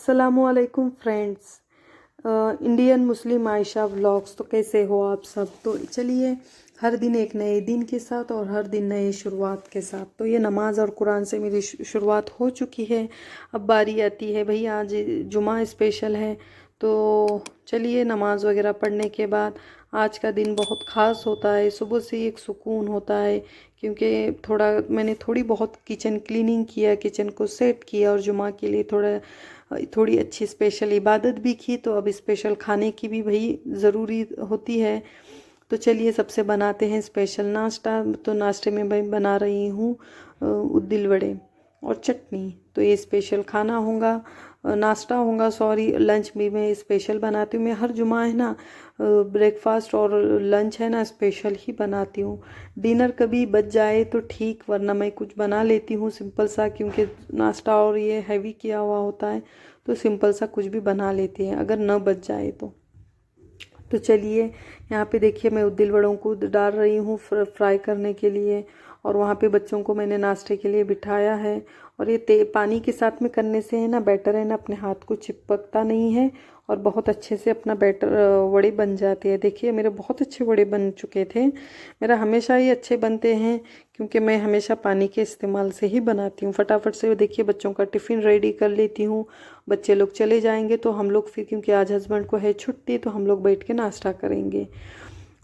अस्सलामुअलैकुम friends. Indian Muslim Ayesha vlogs. तो कैसे हो आप सब। तो चलिए हर दिन एक नए दिन के साथ और हर दिन नई शुरुआत के साथ। तो ये नमाज और कुरान से मेरी शुरुआत हो चुकी है। अब बारी आती है भाई, आज जुमा स्पेशल है। तो चलिए नमाज वगैरह पढ़ने के बाद आज का दिन बहुत ख़ास होता है। सुबह से ही एक सुकून होता है क्योंकि मैंने थोड़ी बहुत किचन क्लीनिंग किया, किचन को सेट किया और जुमा के लिए थोड़ी अच्छी स्पेशल इबादत भी की। तो अब स्पेशल खाने की भी भाई ज़रूरी होती है। तो चलिए सबसे बनाते हैं स्पेशल नाश्ता। तो नाश्ते में मैं बना रही हूँ उद्दिल वड़े और चटनी। तो ये स्पेशल खाना होगा, नाश्ता होगा सॉरी। लंच भी मैं स्पेशल बनाती हूँ। मैं हर जुमा है ना ब्रेकफास्ट और लंच है ना स्पेशल ही बनाती हूँ। डिनर कभी बच जाए तो ठीक, वरना मैं कुछ बना लेती हूँ सिंपल सा, क्योंकि नाश्ता और ये हैवी किया हुआ होता है। तो सिंपल सा कुछ भी बना लेते हैं अगर न बच जाए तो। चलिए यहाँ पे देखिए मैं उद्दिल वड़ों को डाल रही हूँ फ्राई करने के लिए। और वहाँ पे बच्चों को मैंने नाश्ते के लिए बिठाया है। और ये पानी के साथ में करने से है ना बैटर है ना अपने हाथ को चिपकता नहीं है और बहुत अच्छे से अपना बैटर वड़े बन जाते हैं। देखिए मेरे बहुत अच्छे वड़े बन चुके थे। मेरा हमेशा ही अच्छे बनते हैं क्योंकि मैं हमेशा पानी के इस्तेमाल से ही बनाती हूँ। फटाफट से देखिए बच्चों का टिफ़िन रेडी कर लेती हूँ। बच्चे लोग चले जाएंगे तो हम लोग फिर, क्योंकि आज हस्बैंड को है छुट्टी, तो हम लोग बैठ के नाश्ता करेंगे।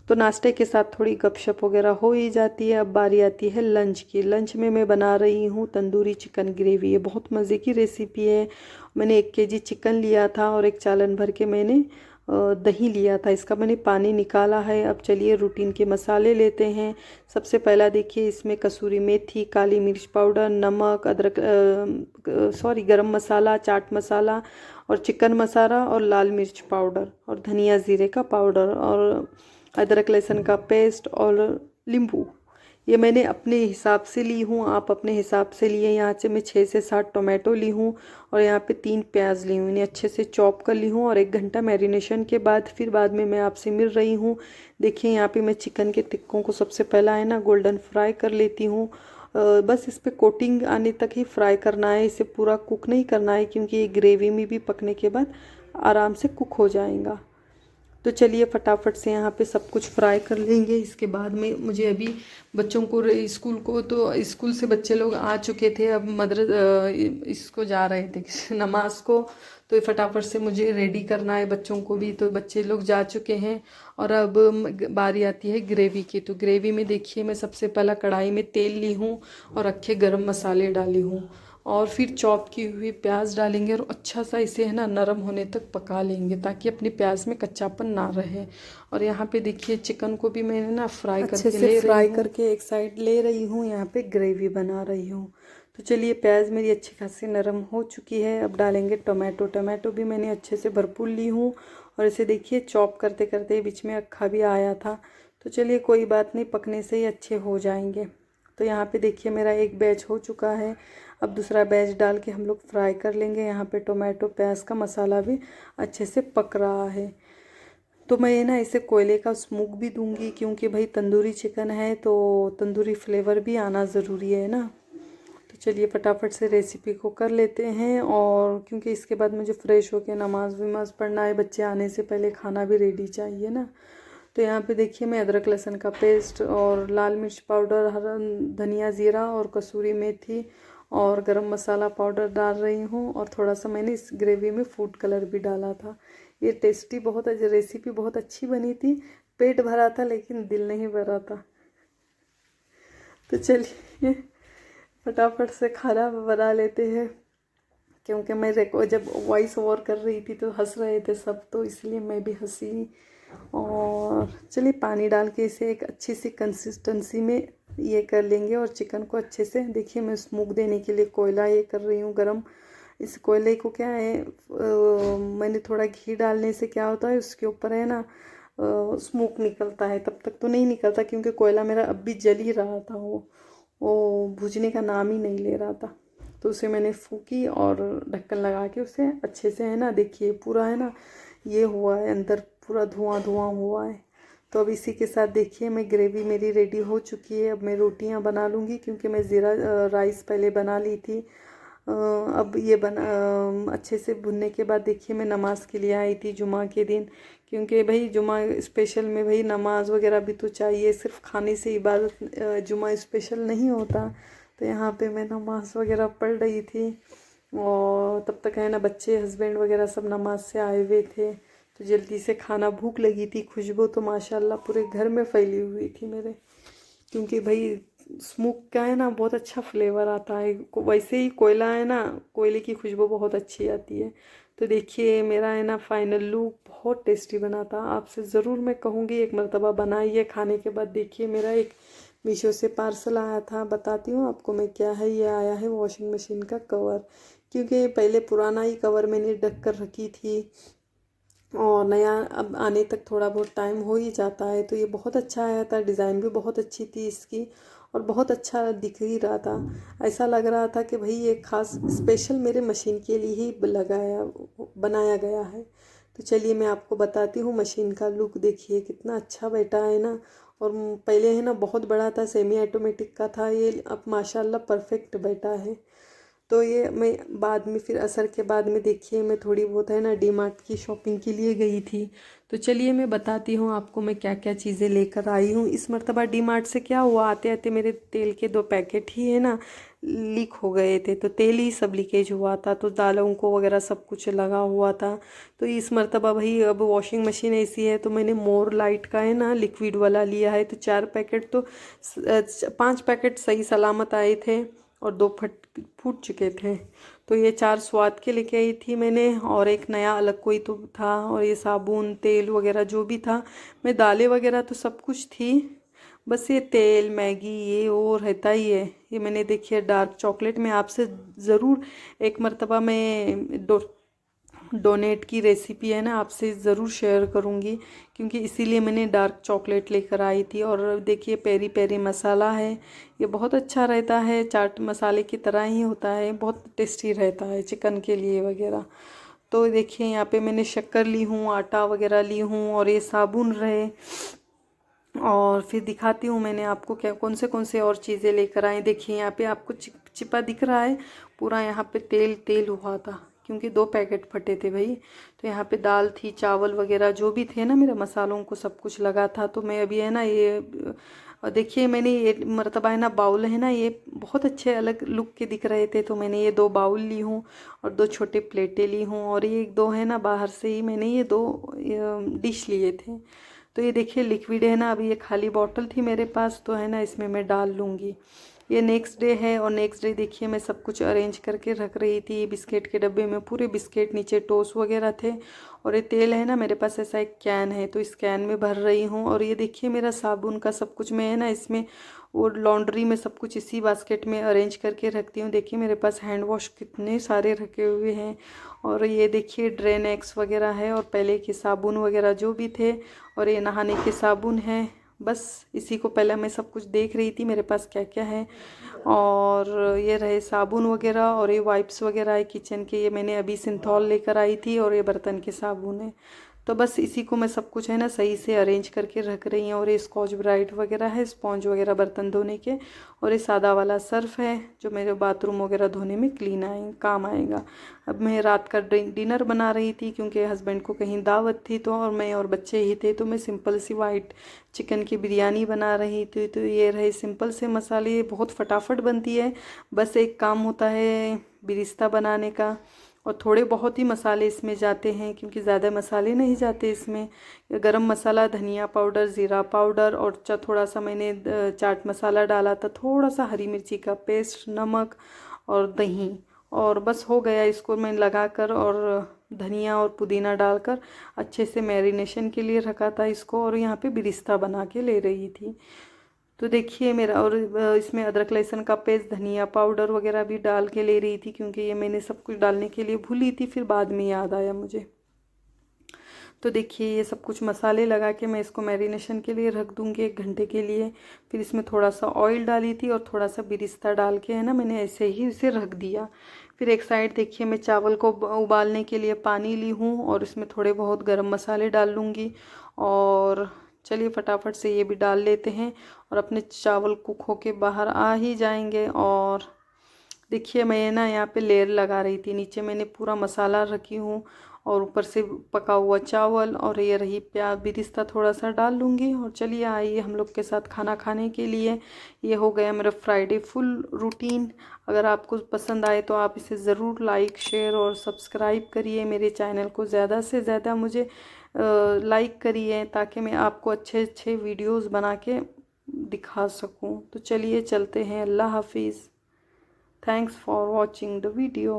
तो नाश्ते के साथ थोड़ी गपशप वगैरह हो ही जाती है। अब बारी आती है लंच की। लंच में मैं बना रही हूँ तंदूरी चिकन ग्रेवी। ये बहुत मज़े की रेसिपी है। मैंने 1 kg चिकन लिया था और एक चालन भर के मैंने दही लिया था। इसका मैंने पानी निकाला है। अब चलिए रूटीन के मसाले लेते हैं। सबसे पहला देखिए इसमें कसूरी मेथी, काली मिर्च पाउडर, नमक, अदरक सॉरी गरम मसाला, चाट मसाला और चिकन मसाला और लाल मिर्च पाउडर और धनिया ज़ीरे का पाउडर और अदरक लहसुन का पेस्ट और नींबू। ये मैंने अपने हिसाब से ली हूँ, आप अपने हिसाब से लिए। यहाँ से मैं 6 से 7 टोमेटो ली हूँ और यहाँ पे 3 प्याज ली हूँ। इन्हें अच्छे से चॉप कर ली हूँ और 1 घंटा मैरिनेशन के बाद फिर बाद में मैं आपसे मिल रही हूँ। देखिए यहाँ पे मैं चिकन के टिक्कों को सबसे पहला है ना गोल्डन फ्राई कर लेती हूँ। बस इस पर कोटिंग आने तक ही फ्राई करना है, इसे पूरा कुक नहीं करना है क्योंकि ये ग्रेवी में भी पकने के बाद आराम से कुक हो जाएगा। तो चलिए फटाफट से यहाँ पे सब कुछ फ्राई कर लेंगे। इसके बाद में मुझे अभी बच्चों को स्कूल को, तो स्कूल से बच्चे लोग आ चुके थे, अब इसको जा रहे थे नमाज को। तो फटाफट से मुझे रेडी करना है बच्चों को भी। तो बच्चे लोग जा चुके हैं और अब बारी आती है ग्रेवी की। तो ग्रेवी में देखिए मैं सबसे पहला कढ़ाई में तेल ली हूँ और रखे गरम मसाले डाली हूँ और फिर चॉप की हुई प्याज डालेंगे और अच्छा सा इसे है ना नरम होने तक पका लेंगे ताकि अपने प्याज में कच्चापन ना रहे। और यहाँ पे देखिए चिकन को भी मैंने ना फ्राई अच्छे से फ्राई करके एक साइड ले रही हूँ। यहाँ पे ग्रेवी बना रही हूँ। तो चलिए प्याज मेरी अच्छी खासी नरम हो चुकी है। अब डालेंगे टोमेटो। टोमेटो भी मैंने अच्छे से भरपूर ली हूँ और इसे देखिए चॉप करते करते बीच में अक्खा भी आया था। तो चलिए कोई बात नहीं, पकने से ही अच्छे हो जाएंगे। तो यहाँ पे देखिए मेरा एक बैच हो चुका है। अब दूसरा बैच डाल के हम लोग फ्राई कर लेंगे। यहाँ पे टोमेटो प्याज का मसाला भी अच्छे से पक रहा है। तो मैं ना इसे कोयले का स्मोक भी दूंगी क्योंकि भाई तंदूरी चिकन है तो तंदूरी फ्लेवर भी आना ज़रूरी है ना। तो चलिए फटाफट से रेसिपी को कर लेते हैं। और क्योंकि इसके बाद मुझे फ्रेश होकर नमाज वमाज पढ़ना है, बच्चे आने से पहले खाना भी रेडी चाहिए ना। तो यहाँ पे देखिए मैं अदरक लहसुन का पेस्ट और लाल मिर्च पाउडर, हरा धनिया ज़ीरा और कसूरी मेथी और गरम मसाला पाउडर डाल रही हूँ। और थोड़ा सा मैंने इस ग्रेवी में फूड कलर भी डाला था। ये टेस्टी बहुत रेसिपी बहुत अच्छी बनी थी। पेट भरा था लेकिन दिल नहीं भरा था। तो चलिए फटाफट से खाना बना लेते हैं क्योंकि मैं जब वॉइस ओवर कर रही थी तो हंस रहे थे सब, तो इसलिए मैं भी हंसी। और चलिए पानी डाल के इसे एक अच्छी सी कंसिस्टेंसी में ये कर लेंगे। और चिकन को अच्छे से देखिए मैं स्मोक देने के लिए कोयला ये कर रही हूँ गरम। इस कोयले को क्या है मैंने थोड़ा घी डालने से क्या होता है उसके ऊपर है ना स्मोक निकलता है। तब तक तो नहीं निकलता क्योंकि कोयला मेरा अब भी जल ही रहा था, वो बुझने का नाम ही नहीं ले रहा था। तो उसे मैंने फूकी और ढक्कन लगा के उसे अच्छे से है ना देखिए पूरा है ना ये हुआ है, अंदर पूरा धुआं धुआं हुआ है। तो अब इसी के साथ देखिए मैं ग्रेवी मेरी रेडी हो चुकी है। अब मैं रोटियां बना लूँगी क्योंकि मैं ज़ीरा राइस पहले बना ली थी। अब ये अच्छे से भुनने के बाद देखिए मैं नमाज़ के लिए आई थी जुमा के दिन, क्योंकि भाई जुमा स्पेशल में भाई नमाज वगैरह भी तो चाहिए, सिर्फ खाने से इबादत जुमा स्पेशल नहीं होता। तो यहाँ पे मैं नमाज वगैरह पढ़ रही थी, और तब तक है ना बच्चे हस्बैंड वगैरह सब नमाज से आए हुए थे, तो जल्दी से खाना, भूख लगी थी। खुशबू तो माशाल्लाह पूरे घर में फैली हुई थी मेरे, क्योंकि भाई स्मोक का है ना बहुत अच्छा फ्लेवर आता है, वैसे ही कोयला है ना, कोयले की खुशबू बहुत अच्छी आती है। तो देखिए मेरा है ना फाइनल लुक बहुत टेस्टी बना था। आपसे ज़रूर मैं कहूँगी एक मर्तबा बनाइए। खाने के बाद देखिए मेरा एक मीशो से पार्सल आया था, बताती हूँ आपको मैं क्या है। ये आया है वॉशिंग मशीन का कवर, क्योंकि पहले पुराना ही कवर मैंने ढक कर रखी थी, और नया अब आने तक थोड़ा बहुत टाइम हो ही जाता है। तो ये बहुत अच्छा आया था, डिज़ाइन भी बहुत अच्छी थी इसकी, और बहुत अच्छा दिख ही रहा था। ऐसा लग रहा था कि भाई ये खास स्पेशल मेरे मशीन के लिए ही बनाया गया है। तो चलिए मैं आपको बताती हूँ मशीन का लुक। देखिए कितना अच्छा बैठा है ना, और पहले है ना बहुत बड़ा था, सेमी ऑटोमेटिक का था ये, अब माशाल्लाह परफेक्ट बैठा है। तो ये मैं बाद में फिर असर के बाद में देखिए मैं थोड़ी बहुत है ना डी मार्ट की शॉपिंग के लिए गई थी। तो चलिए मैं बताती हूँ आपको मैं क्या क्या चीज़ें लेकर आई हूँ। इस मर्तबा डी मार्ट से क्या हुआ, आते आते मेरे तेल के 2 पैकेट ही है ना लीक हो गए थे, तो तेल ही सब लीकेज हुआ था, तो दालों को वगैरह सब कुछ लगा हुआ था। तो इस मर्तबा भाई अब वॉशिंग मशीन ऐसी है, तो मैंने मोर लाइट का है ना लिक्विड वाला लिया है। तो 4 पैकेट तो 5 पैकेट सही सलामत आए थे, और 2 फूट चुके थे। तो ये 4 स्वाद के लेके आई थी मैंने, और एक नया अलग कोई तो था, और ये साबुन तेल वगैरह जो भी था। मैं दालें वगैरह तो सब कुछ थी, बस ये तेल मैगी ये वो रहता ही है। ये मैंने देखिए डार्क चॉकलेट में आपसे ज़रूर एक मर्तबा मैं डोनेट की रेसिपी है ना आपसे ज़रूर शेयर करूँगी, क्योंकि इसीलिए मैंने डार्क चॉकलेट लेकर आई थी। और देखिए पेरी पेरी मसाला है, ये बहुत अच्छा रहता है, चाट मसाले की तरह ही होता है, बहुत टेस्टी रहता है चिकन के लिए वगैरह। तो देखिए यहाँ पे मैंने शक्कर ली हूँ, आटा वगैरह ली हूँ, और ये साबुन रहे। और फिर दिखाती हूँ मैंने आपको क्या कौन से और चीज़ें लेकर आए। देखिए यहाँ पे आपको चिपा दिख रहा है पूरा, यहाँ पे तेल तेल हुआ था, क्योंकि 2 पैकेट फटे थे भाई। तो यहाँ पे दाल थी, चावल वगैरह जो भी थे ना, मेरे मसालों को सब कुछ लगा था। तो मैं अभी है ना ये देखिए मैंने ये मर्तबा है ना बाउल है ना, ये बहुत अच्छे अलग लुक के दिख रहे थे, तो मैंने ये 2 बाउल ली हूँ, और 2 छोटे प्लेटें ली हूँ, और ये 2 है ना बाहर से ही मैंने ये 2 डिश लिए थे। तो ये देखिए लिक्विड है ना, अभी ये खाली बॉटल थी मेरे पास, तो है ना इसमें मैं डाल लूँगी। ये नेक्स्ट डे है, और नेक्स्ट डे देखिए मैं सब कुछ अरेंज करके रख रही थी। बिस्किट के डब्बे में पूरे बिस्किट, नीचे टोस्ट वगैरह थे, और ये तेल है ना मेरे पास ऐसा एक कैन है, तो इस कैन में भर रही हूँ। और ये देखिए मेरा साबुन का सब कुछ मैं है ना इसमें, और लॉन्ड्री में सब कुछ इसी बास्केट में अरेंज करके रखती हूँ। देखिए मेरे पास हैंड वॉश कितने सारे रखे हुए हैं, और ये देखिए ड्रेन एक्स वगैरह है, और पहले के साबुन वगैरह जो भी थे, और ये नहाने के साबुन है। बस इसी को पहले मैं सब कुछ देख रही थी मेरे पास क्या क्या है। और ये रहे साबुन वगैरह, और ये वाइप्स वगैरह है किचन के, ये मैंने अभी सिंथॉल लेकर आई थी, और ये बर्तन के साबुन है। तो बस इसी को मैं सब कुछ है ना सही से अरेंज करके रख रही हूँ। और ये स्कॉच ब्राइट वगैरह है, स्पॉन्ज वगैरह बर्तन धोने के, और ये सादा वाला सर्फ है जो मेरे बाथरूम वगैरह धोने में काम आएगा। अब मैं रात का डिनर बना रही थी, क्योंकि हस्बैंड को कहीं दावत थी, तो और मैं और बच्चे ही थे, तो मैं सिंपल सी वाइट चिकन की बिरयानी बना रही थी। तो ये रहे सिंपल से मसाले, ये बहुत फटाफट बनती है। बस एक काम होता है बिरिस्ता बनाने का, और थोड़े बहुत ही मसाले इसमें जाते हैं, क्योंकि ज़्यादा मसाले नहीं जाते इसमें। गरम मसाला, धनिया पाउडर, ज़ीरा पाउडर, और थोड़ा सा मैंने चाट मसाला डाला था, थोड़ा सा हरी मिर्ची का पेस्ट, नमक और दही, और बस हो गया। इसको मैं लगाकर और धनिया और पुदीना डालकर अच्छे से मैरिनेशन के लिए रखा था इसको, और यहाँ पे बिरिस्ता बना के ले रही थी। तो देखिए मेरा, और इसमें अदरक लहसुन का पेस्ट, धनिया पाउडर वगैरह भी डाल के ले रही थी, क्योंकि ये मैंने सब कुछ डालने के लिए भूली थी, फिर बाद में याद आया मुझे। तो देखिए ये सब कुछ मसाले लगा के मैं इसको मैरिनेशन के लिए रख दूँगी 1 घंटे के लिए। फिर इसमें थोड़ा सा ऑयल डाली थी, और थोड़ा सा बिरिस्ता डाल के है ना मैंने ऐसे ही इसे रख दिया। फिर एक साइड देखिए मैं चावल को उबालने के लिए पानी ली हूँ, और इसमें थोड़े बहुत गरम मसाले डाल लूँगी। और चलिए फटाफट से ये भी डाल लेते हैं, और अपने चावल कुक होके बाहर आ ही जाएंगे। और देखिए मैं ना यहाँ पे लेयर लगा रही थी, नीचे मैंने पूरा मसाला रखी हूँ और ऊपर से पका हुआ चावल, और ये रही प्याज बिरिस्ता थोड़ा सा डाल लूँगी। और चलिए आइए हम लोग के साथ खाना खाने के लिए। ये हो गया मेरा फ्राइडे फुल रूटीन। अगर आपको पसंद आए तो आप इसे ज़रूर लाइक शेयर और सब्सक्राइब करिए। मेरे चैनल को ज़्यादा से ज़्यादा मुझे लाइक करिए, ताकि मैं आपको अच्छे अच्छे वीडियोज़ बना के दिखा सकूँ। तो चलिए चलते हैं, अल्लाह हाफिज़। Thanks for watching the video.